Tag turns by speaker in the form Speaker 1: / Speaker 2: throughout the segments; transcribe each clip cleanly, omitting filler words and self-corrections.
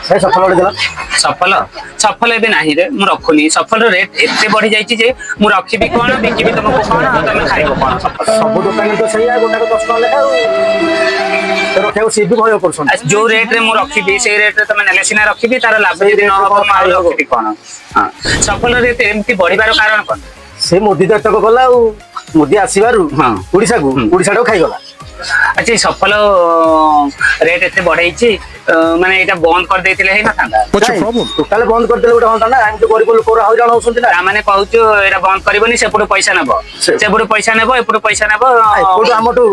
Speaker 1: ଏ ସଫଳ ଗୋଟେ ଦିନ
Speaker 2: सफल सफल एबे नाही रे मु रखुनी सफल रेट एते बढ़ी जाई जे मु रखिबी कोन बिकिबी तुमको कोन तुम खाइबो कोन सफल
Speaker 1: सब दुकान तो सही है गोटा को 10 टका लेखा तो रखे सी भी भय करछन
Speaker 2: जो रेट रे मु रखिबी से रेट रे तुम नेले सिना रखिबी तार लाभ यदि न हो मु रखिबी कोन हां सफल रेट एमती बढ़िबार कारण कोन
Speaker 1: से मोदी तो एतक गला मोदी आसीबारु
Speaker 2: हां
Speaker 1: ओडिसा को ओडिसा तो खाई गला
Speaker 2: अच्छा सफल रेट एते बढ़ाई माने एटा बंद कर देथिले हे ना थांदा
Speaker 1: टोटल बंद कर देले गोटा होता ना हम तो गरीब लोक हइराण होसंती ना
Speaker 2: माने कहूछु एटा बंद करबनी सेपटो पैसा नेबो सेपटो पैसा नेबो एपटो पैसा नेबो
Speaker 1: एपटो हमटो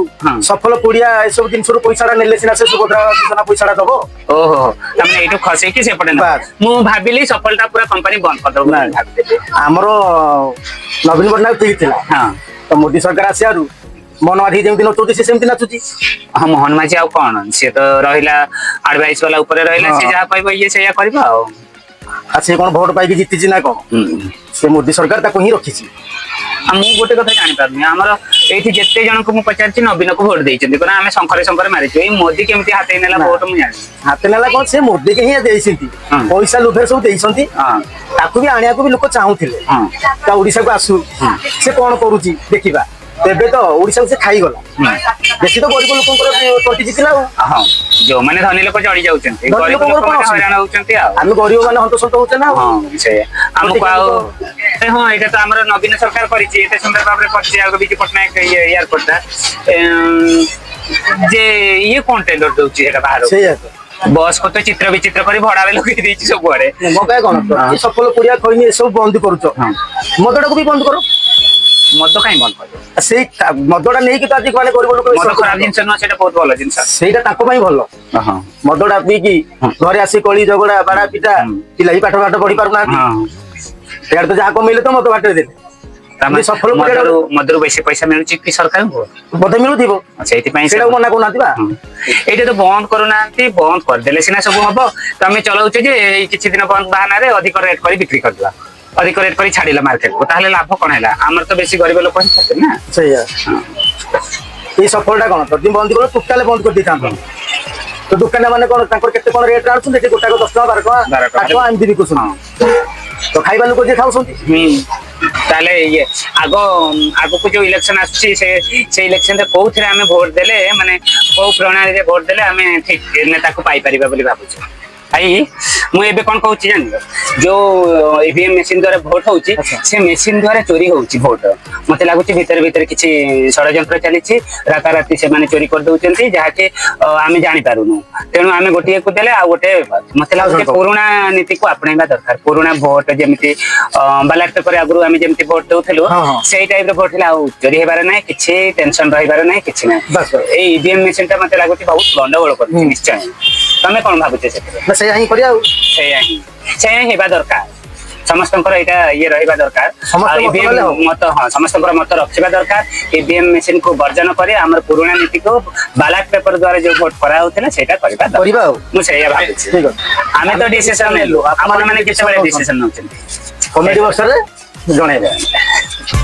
Speaker 1: सफल पुड़िया ए सब दिन सुरु पैसाडा नेले सिना से सुभद्रा योजना पैसाडा दबो
Speaker 2: ओहो तमने एटो खसे कि सेपटे ना मु भाबिली सफलता पूरा कंपनी बंद कर दबो
Speaker 1: हमरो नवीन पटनायक पिथिला
Speaker 2: हां
Speaker 1: तो मोदी सरकार आसियारु मन आधी जेमति नचुती से सेमति नचुती
Speaker 2: हां मोहन माझी आ कोन से तो रहिला एडवाइस वाला ऊपर रहिला से जहा पाइबो ये सेया करबा
Speaker 1: आ से कोन वोट पाइबी जीती ना कोन से मोदी सरकार ताको ही रखी छी
Speaker 2: मु गोटे कथा जानि पारनी हमर एठी जत्ते जन को मु पचारछि नवीन को वोट देइछन्ती कोन हमें शंकर मारिछु ए मोदी केमति हाते नेला वोट मु जानि
Speaker 1: हाते नेला कोन से मोदी के ही देइछन्ती पैसा लुभे सब देइछन्ती हां ताको भी आनिया को भी लोक चाहुथिले हां ता ओडिसा को आसु से कोन करूची देखिबा तेबे तो ओडिसा से खाई गला बेसी तो गरीब लोक टोटी जितला
Speaker 2: हां जो माने धनी लोक चढ़ी जाउछन्ती गरीब लोक हैरान होउछन्ती
Speaker 1: हम गरीब माने हंतसंत होचे ना
Speaker 2: हां से हमको हां एटा तो हमर नवीन सरकार करिछि एते सुंदर भाबरे करछि आ बीजे पटनायक एयरपोर्ट जे ये कोन टेंडर दोछि एटा बाहर
Speaker 1: से
Speaker 2: बस को तो चित्र विचित्र करी भड़ावे लोक देछि सब बड़े
Speaker 1: मो काय कोन सफल पुड़िया खइनी सब बंद करूछो मदडा को भी बंद करो
Speaker 2: मद कहीं बंद कर
Speaker 1: से मदडा नहीं कि तो आज माने गरीब लोक
Speaker 2: मद खराब जिंस न सेटा बहुत भलो जिंस
Speaker 1: सेटा ताको पई भलो हां मदडा पी की घरे आसी कोली झगड़ा बाड़ा पिटा पिला ही पाठ पढ़ी पारु ना हां यार तो जा को मिले तो मत बाटे दे तामे सफल
Speaker 2: मदरु बेसी पैसा मिलुची कि सरकार को
Speaker 1: बदे मिलु दिबो
Speaker 2: अच्छा एति पई
Speaker 1: सेटा मना को नातिबा
Speaker 2: एटा तो बंद करू नांती बंद कर देले सिना सब हबो तो हमें चलाउचे जे किछि दिन बंद बहाना रे अधिक रेट करी बिक्री कर दिला अधिक रेट करी छाड़िला मार्केट को ताहले लाभ कोन हैला हमर तो बेसी गरीब लोक ही ना
Speaker 1: सही है ये सफलटा कोन तो दिन बंद करो टोटल बंद कर दिता तो दुकान माने कोन तांकर केते कोन रेट राउछ देखि गोटा को 10 टका 12 टका एमदी भी कुछ तो खाइबा लोक जे खाउसंती
Speaker 2: ताले ये आगो को जो इलेक्शन आछि से इलेक्शन रे कोथरे हमें वोट देले माने को प्रणाली रे वोट देले हमें ठीक नेता को पाई परिबा बोली भाबुछ आई मु एबे कोन कहूची जान जो ईवीएम मशीन द्वारा वोट होउची से मशीन द्वारा चोरी होउची वोट मते लागुची भीतर भीतर किछि षडयंत्र चलीछि राता राती से माने चोरी कर दउचंती जहा के आमे जानि पारुनु तेनु आमे गोटिए को देले आ गोटे मते लागुची पुराना नीति को आपणैबा दरकार पुराना वोट जेमिति बैलेट पेपर आगु आमे जेमिति वोट दउथेलु सेही टाइप रे वोट ला चोरी हेबार नै किछि टेंशन रहिबार नै किछि नै बस ए ईवीएम मशीन ता मते लागुची बहुत गंडगोल करछि निश्चय तमे कोन भाबुचे से
Speaker 1: से यही करिया
Speaker 2: से हेबा दरकार समस्तंकर एटा ये रहिबा दरकार मत हां समस्तंकर मत रखिबा दरकार ईवीएम मशीन को वर्जन करे हमर पुराना नीति को बैलेट पेपर द्वारा जो वोट करा होतला सेटा करबा मु सेया भाबुछि ठीक है हमें तो डिसीजन लेलु अपन माने किछ बड़े डिसीजन नउछन कमेटी बक्स रे जणैबे